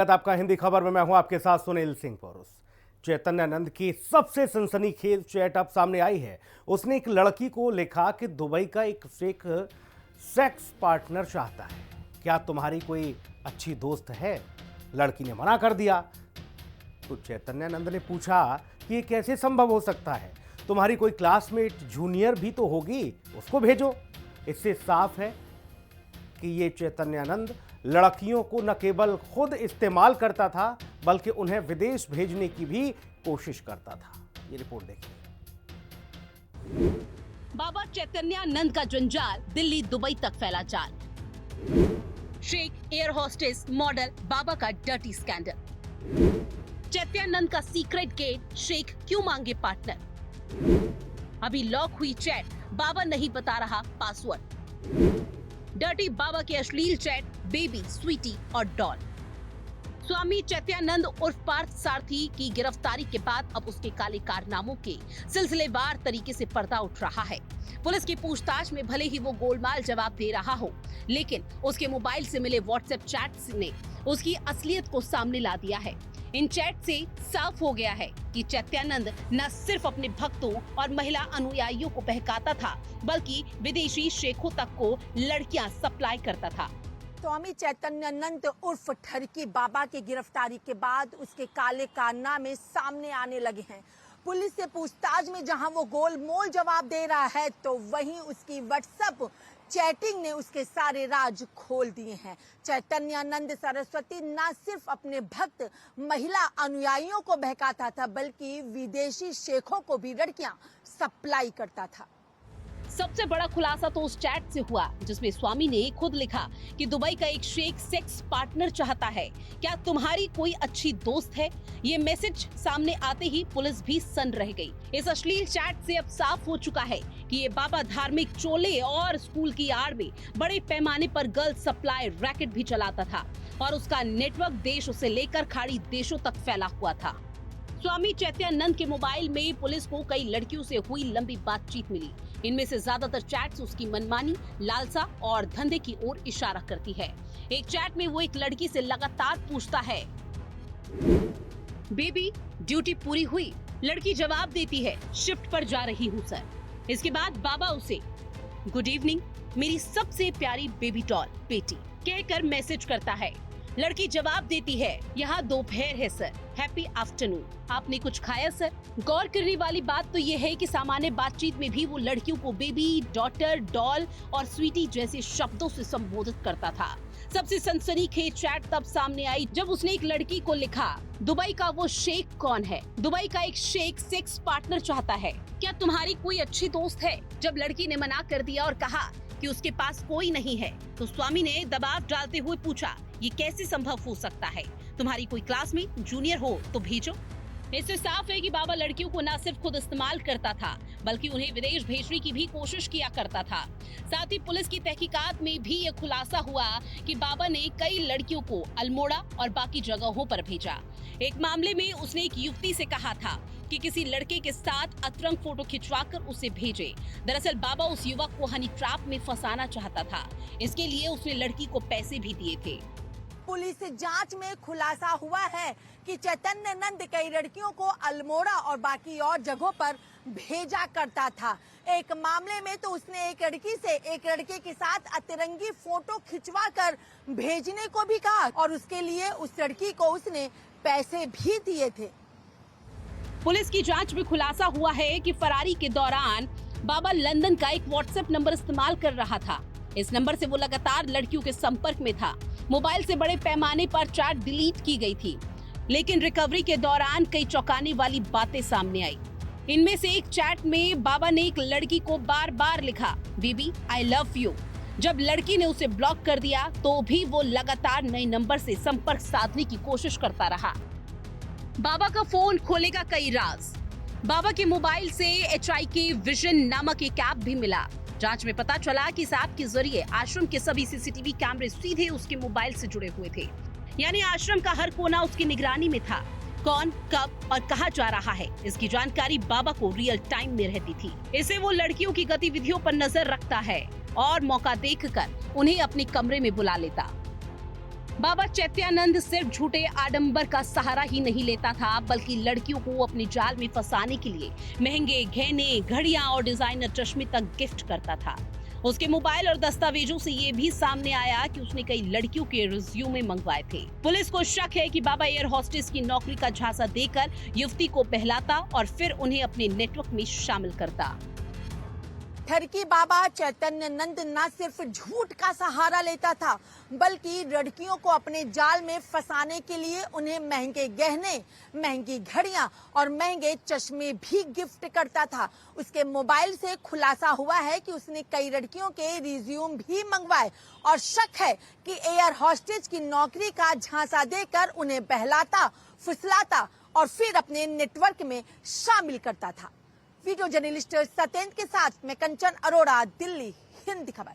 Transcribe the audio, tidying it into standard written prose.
आपका हिंदी खबर में मैं हूं आपके साथ सुनील सिंह पौरुष। चैतन्यानंद की सबसे सनसनीखेज चैट अब सामने आई है। उसने एक लड़की को लिखा कि दुबई का एक फेक सेक्स पार्टनर चाहता है, क्या तुम्हारी कोई अच्छी दोस्त है? लड़की ने मना कर दिया तो चैतन्यानंद ने पूछा कि ये कैसे संभव हो सकता है? तुम्हारी कोई क्लासमेट जूनियर भी तो होगी, उसको भेजो। इससे साफ है कि ये चैतन्यानंद लड़कियों को न केवल खुद इस्तेमाल करता था बल्कि उन्हें विदेश भेजने की भी कोशिश करता था। ये रिपोर्ट देखिए। बाबा चैतन्यानंद का जंजाल दिल्ली दुबई तक फैला जाल। शेख, एयर होस्टेस, मॉडल, बाबा का डर्टी स्कैंडल। चैतन्यानंद का सीक्रेट गेट, शेख क्यों मांगे पार्टनर? अभी लॉक हुई चैट, बाबा नहीं बता रहा पासवर्ड। डर्टी बाबा के अश्लील चैट, बेबी, स्वीटी और डॉल। स्वामी चैतन्यानंद उर्फ पार्थ सारथी की गिरफ्तारी के बाद अब उसके काले कारनामों के सिलसिलेवार तरीके से पर्दा उठ रहा है। पुलिस की पूछताछ में भले ही वो गोलमाल जवाब दे रहा हो, लेकिन उसके मोबाइल से मिले व्हाट्सएप चैट्स ने उसकी असलियत को सामने ला दिया है। इन चैट से साफ हो गया है कि चैतन्यानंद न सिर्फ अपने भक्तों और महिला अनुयायियों को बहकाता था, बल्कि विदेशी शेखों तक को लड़कियां सप्लाई करता था। स्वामी चैतन्यानंद उर्फ ठरकी बाबा की गिरफ्तारी के बाद उसके काले कारनामे सामने आने लगे हैं। पुलिस से पूछताछ में जहां वो गोलमोल जवाब दे रहा है, तो वहीं उसकी व्हाट्सएप चैटिंग ने उसके सारे राज खोल दिए हैं। चैतन्यानंद सरस्वती न सिर्फ अपने भक्त महिला अनुयायियों को बहकाता था, बल्कि विदेशी शेखों को भी लड़कियां सप्लाई करता था। सबसे बड़ा खुलासा तो उस चैट से हुआ जिसमें स्वामी ने खुद लिखा कि दुबई का एक शेख सेक्स पार्टनर चाहता है, क्या तुम्हारी कोई अच्छी दोस्त है? ये मैसेज सामने आते ही पुलिस भी सन रह गई। इस अश्लील चैट से अब साफ हो चुका है कि ये बाबा धार्मिक चोले और स्कूल की आड़ में बड़े पैमाने पर गर्ल सप्लाई रैकेट भी चलाता था और उसका नेटवर्क देश से लेकर खाड़ी देशों तक फैला हुआ था। स्वामी चैतन्यानंद के मोबाइल में पुलिस को कई लड़कियों से हुई लंबी बातचीत मिली। इनमें से ज्यादातर चैट्स उसकी मनमानी, लालसा और धंधे की ओर इशारा करती है। एक चैट में वो एक लड़की से लगातार पूछता है, बेबी ड्यूटी पूरी हुई? लड़की जवाब देती है, शिफ्ट पर जा रही हूँ सर। इसके बाद बाबा उसे गुड इवनिंग मेरी सबसे प्यारी बेबी डॉल बेटी कहकर मैसेज करता है। लड़की जवाब देती है, यहाँ दोपहर है सर, हैप्पी आफ्टरनून। आपने कुछ खाया सर? गौर करने वाली बात तो ये है कि सामान्य बातचीत में भी वो लड़कियों को बेबी, डॉटर, डॉल और स्वीटी जैसे शब्दों से संबोधित करता था। सबसे सनसनीखेज चैट तब सामने आई जब उसने एक लड़की को लिखा, दुबई का वो शेख कौन है? दुबई का एक शेख सेक्स पार्टनर चाहता है, क्या तुम्हारी कोई अच्छी दोस्त है? जब लड़की ने मना कर दिया और कहा कि उसके पास कोई नहीं है, तो स्वामी ने दबाव डालते हुए पूछा, ये कैसे संभव हो सकता है? तुम्हारी कोई क्लास में जूनियर हो तो भेजो। इससे साफ है कि बाबा लड़कियों को न सिर्फ खुद इस्तेमाल करता था, बल्कि उन्हें विदेश भेजने की भी कोशिश किया करता था। साथ ही पुलिस की तहकीकात में भी ये खुलासा हुआ कि बाबा ने कई लड़कियों को अल्मोड़ा और बाकी जगहों पर भेजा। एक मामले में उसने एक युवती से कहा था कि किसी लड़के के साथ अतरंग फोटो खिंचवाकर उसे भेजे। दरअसल बाबा उस युवक को हनी ट्रैप में फंसाना चाहता था। इसके लिए उसने लड़की को पैसे भी दिए थे। पुलिस जांच में खुलासा हुआ है कि चैतन्यानंद कई लड़कियों को अल्मोड़ा और बाकी और जगहों पर भेजा करता था। एक मामले में तो उसने एक लड़की से एक लड़के के साथ अतरंगी फोटो खिंचवाकर भेजने को भी कहा और उसके लिए उस लड़की को उसने पैसे भी दिए थे। पुलिस की जांच में खुलासा हुआ है कि फरारी के दौरान बाबा लंदन का एक व्हाट्सएप नंबर इस्तेमाल कर रहा था। इस नंबर से वो लगातार लड़कियों के संपर्क में था। मोबाइल से बड़े पैमाने पर चैट डिलीट की गई थी, लेकिन रिकवरी के दौरान कई चौंकाने वाली बातें सामने आई। इनमें से एक चैट में बाबा ने एक लड़की को बार बार लिखा, बेबी आई लव यू। जब लड़की ने उसे ब्लॉक कर दिया तो भी वो लगातार नए नंबर से संपर्क साधने की कोशिश करता रहा। बाबा का फोन खोलेगा कई राज। बाबा के मोबाइल से HIK विजन नामक एक ऐप भी मिला। जांच में पता चला कि इस ऐप के जरिए आश्रम के सभी CCTV कैमरे सीधे उसके मोबाइल से जुड़े हुए थे, यानी आश्रम का हर कोना उसकी निगरानी में था। कौन, कब और कहां जा रहा है, इसकी जानकारी बाबा को रियल टाइम में रहती थी। इससे वो लड़कियों की गतिविधियों पर नजर रखता है और मौका देखकर उन्हें अपने कमरे में बुला लेता। बाबा चैत्यानंद सिर्फ झूठे आडंबर का सहारा ही नहीं लेता था, बल्कि लड़कियों को अपने जाल में फंसाने के लिए महंगे गहने, घड़ियां और डिजाइनर चश्मे तक गिफ्ट करता था। उसके मोबाइल और दस्तावेजों से ये भी सामने आया कि उसने कई लड़कियों के रिज्यूमे मंगवाए थे। पुलिस को शक है कि बाबा एयर होस्टेस की नौकरी का झांसा देकर युवती को बहलाता और फिर उन्हें अपने नेटवर्क में शामिल करता। ठरकी बाबा चैतन्यानंद न सिर्फ झूठ का सहारा लेता था, बल्कि लड़कियों को अपने जाल में फंसाने के लिए उन्हें महंगे गहने, महंगी घड़ियां और महंगे चश्मे भी गिफ्ट करता था। उसके मोबाइल से खुलासा हुआ है कि उसने कई लड़कियों के रिज्यूम भी मंगवाए और शक है कि एयर होस्टेज की नौकरी का झांसा देकर उन्हें बहलाता, फुसलाता और फिर अपने नेटवर्क में शामिल करता था। वीडियो जर्नलिस्ट सत्येंद्र के साथ मैं कंचन अरोड़ा, दिल्ली, हिंद खबर।